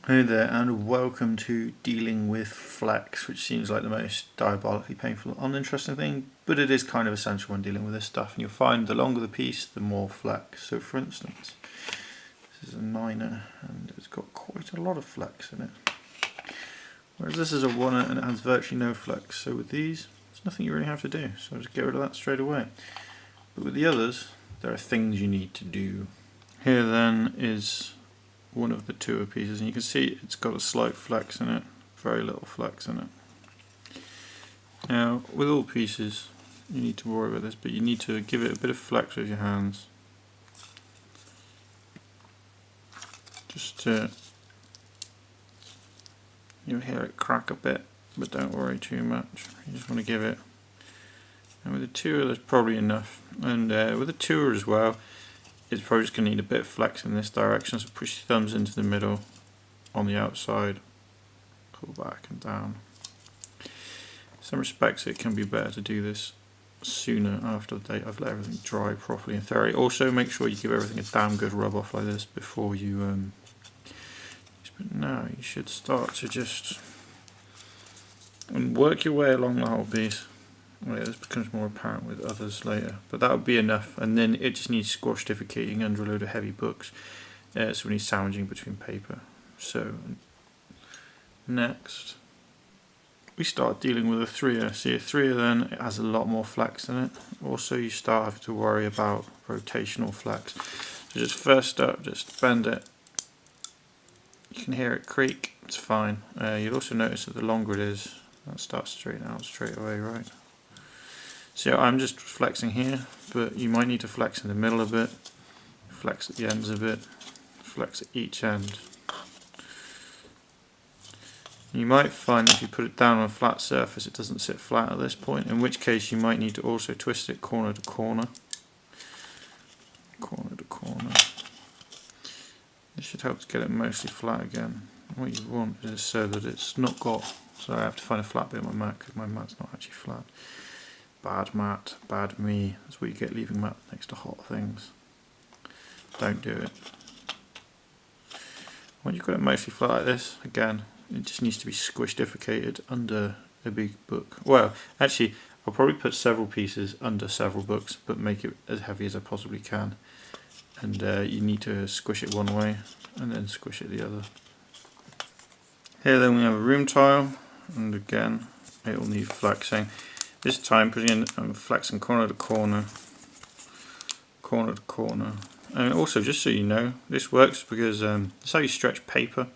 Hey there, and welcome to dealing with flex, which seems like the most diabolically painful, uninteresting thing, but it is kind of essential when dealing with this stuff. And you'll find the longer the piece, the more flex. So, for instance, this is a 9er, and it's got quite a lot of flex in it. Whereas this is a 1er, and it has virtually no flex. So with these, there's nothing you really have to do. So just get rid of that straight away. But with the others, there are things you need to do. Here then is one of the tour pieces, and you can see it's got a slight flex in it, very little flex in it. Now with all pieces you need to worry about this, but you need to give it a bit of flex with your hands, just to, you'll hear it crack a bit, but don't worry too much. You just want to give it, and with the tour there's probably enough, and with the tour as well, it's probably just going to need a bit of flex in this direction, so push your thumbs into the middle on the outside, pull back and down. In some respects it can be better to do this sooner after the date I've let everything dry properly in theory. Also make sure you give everything a damn good rub off like this before you but now you should start to just work your way along the whole piece. Well, this becomes more apparent with others later, but that would be enough, and then it just needs squashificating under a load of heavy books, so we need sandwiching between paper. So next we start dealing with a 3er. See, a 3er then, it has a lot more flex in it. Also you start having to worry about rotational flex. So just first up, just bend it. You can hear it creak, it's fine. You'll also notice that the longer it is, that starts to straighten out straight away, right? So I'm just flexing here, but you might need to flex in the middle a bit, flex at the ends a bit, flex at each end. You might find that if you put it down on a flat surface it doesn't sit flat at this point, in which case you might need to also twist it corner to corner. Corner to corner. This should help to get it mostly flat again. What you want is so that it's not got, so I have to find a flat bit on my mat because my mat's not actually flat. Bad mat, bad me. That's what you get leaving mat next to hot things. Don't do it. When you've got it mostly flat like this, again, it just needs to be squishificated under a big book. Well, actually, I'll probably put several pieces under several books, but make it as heavy as I possibly can. And you need to squish it one way, and then squish it the other. Here then we have a room tile, and again, it will need flexing. This time putting in flexing corner to corner, corner to corner. And also, just so you know, this works because that's how you stretch paper.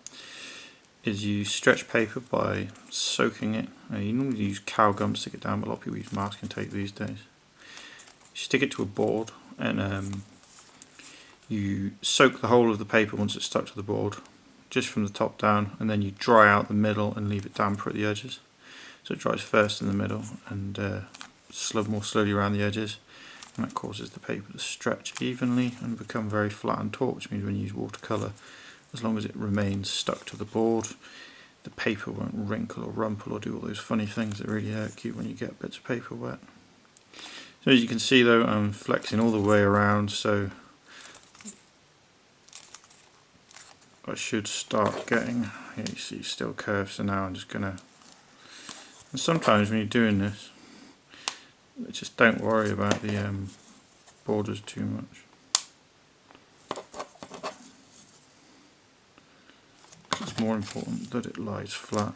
Is you stretch paper by soaking it. You normally use cow gum to stick it down, but a lot of people use masking tape these days. You stick it to a board, and you soak the whole of the paper once it's stuck to the board, just from the top down, and then you dry out the middle and leave it damper at the edges. So it dries first in the middle and more slowly around the edges, and that causes the paper to stretch evenly and become very flat and taut, which means when you use watercolour, as long as it remains stuck to the board, the paper won't wrinkle or rumple or do all those funny things that really hurt you when you get bits of paper wet. So as you can see though, I'm flexing all the way around, so I should start getting, here you see still curves, so now I'm just going to, and sometimes when you're doing this, just don't worry about the borders too much. It's more important that it lies flat.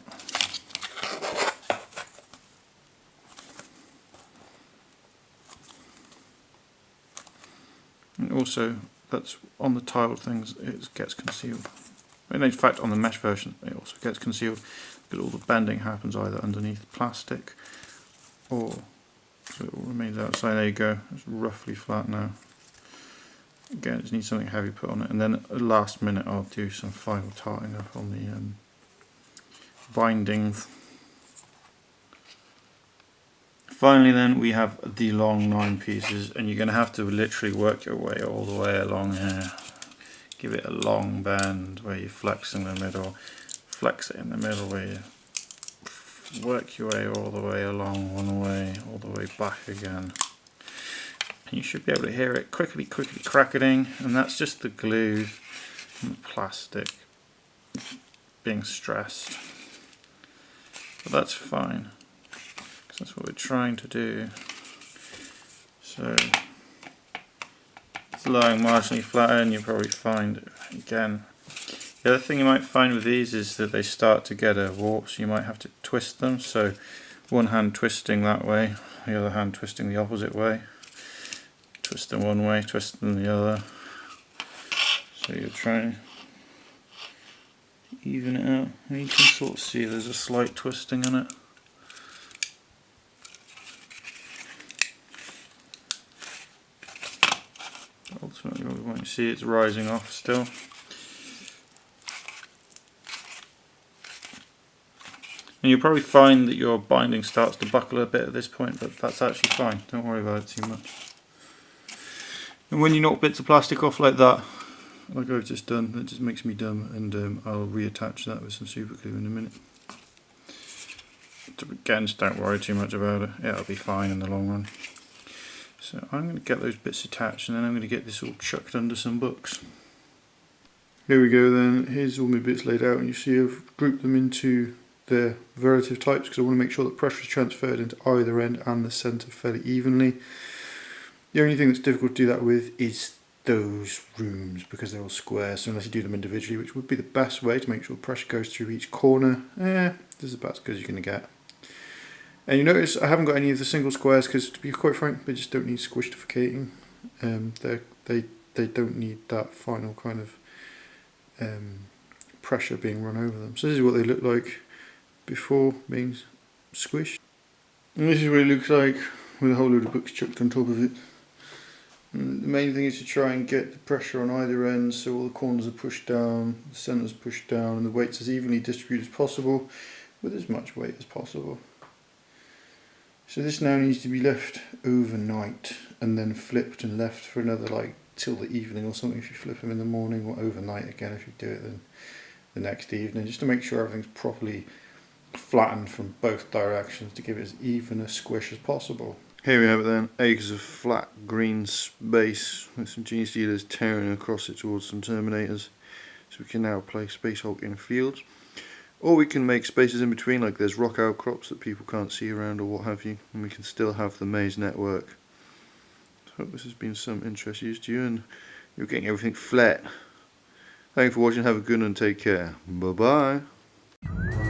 And also, that's on the tiled things, it gets concealed. And in fact, on the mesh version, it also gets concealed because all the bending happens either underneath plastic or so it all remains outside. There you go, it's roughly flat now. Again, just need something heavy put on it, and then at the last minute I'll do some final tarting up on the bindings. Finally then we have the long 9 pieces, and you're going to have to literally work your way all the way along here. Give it a long bend where you flex in the middle, flex it in the middle where you work your way all the way along one way, all the way back again. And you should be able to hear it quickly cracking, and that's just the glue and the plastic being stressed. But that's fine, because that's what we're trying to do. So it's lying marginally flatter, and you'll probably find, again, the other thing you might find with these is that they start to get a warp, so you might have to twist them. So one hand twisting that way, the other hand twisting the opposite way. Twist them one way, twist them the other. So you're trying to even it out. And you can sort of see there's a slight twisting in it. Ultimately what we want to see, it's rising off still. And you'll probably find that your binding starts to buckle a bit at this point, but that's actually fine. Don't worry about it too much. And when you knock bits of plastic off like that, like I've just done, that just makes me dumb, and I'll reattach that with some super glue in a minute. So again, just don't worry too much about it. It'll be fine in the long run. So I'm going to get those bits attached, and then I'm going to get this all chucked under some books. Here we go then. Here's all my bits laid out, and you see I've grouped them into their relative types because I want to make sure that pressure is transferred into either end and the centre fairly evenly. The only thing that's difficult to do that with is those rooms because they're all square, so unless you do them individually, which would be the best way to make sure pressure goes through each corner, this is about as good as you're going to get. And you notice I haven't got any of the single squares because, to be quite frank, they just don't need squishtificating. They don't need that final kind of pressure being run over them. So this is what they look like before being squished. And this is what it looks like with a whole load of books chucked on top of it. And the main thing is to try and get the pressure on either end so all the corners are pushed down, the centre's pushed down, and the weight's as evenly distributed as possible with as much weight as possible. So this now needs to be left overnight and then flipped and left for another till the evening or something if you flip them in the morning, or overnight again if you do it then the next evening, just to make sure everything's properly flattened from both directions to give it as even a squish as possible. Here we have it then, acres of flat green space with some genius dealers tearing across it towards some terminators. So we can now place Spacehulk in fields, or we can make spaces in between, like there's rock outcrops that people can't see around or what have you, and we can still have the maze network. So I hope this has been some interest used to you and you're getting everything flat. Thanks for watching, have a good one and take care. Bye bye.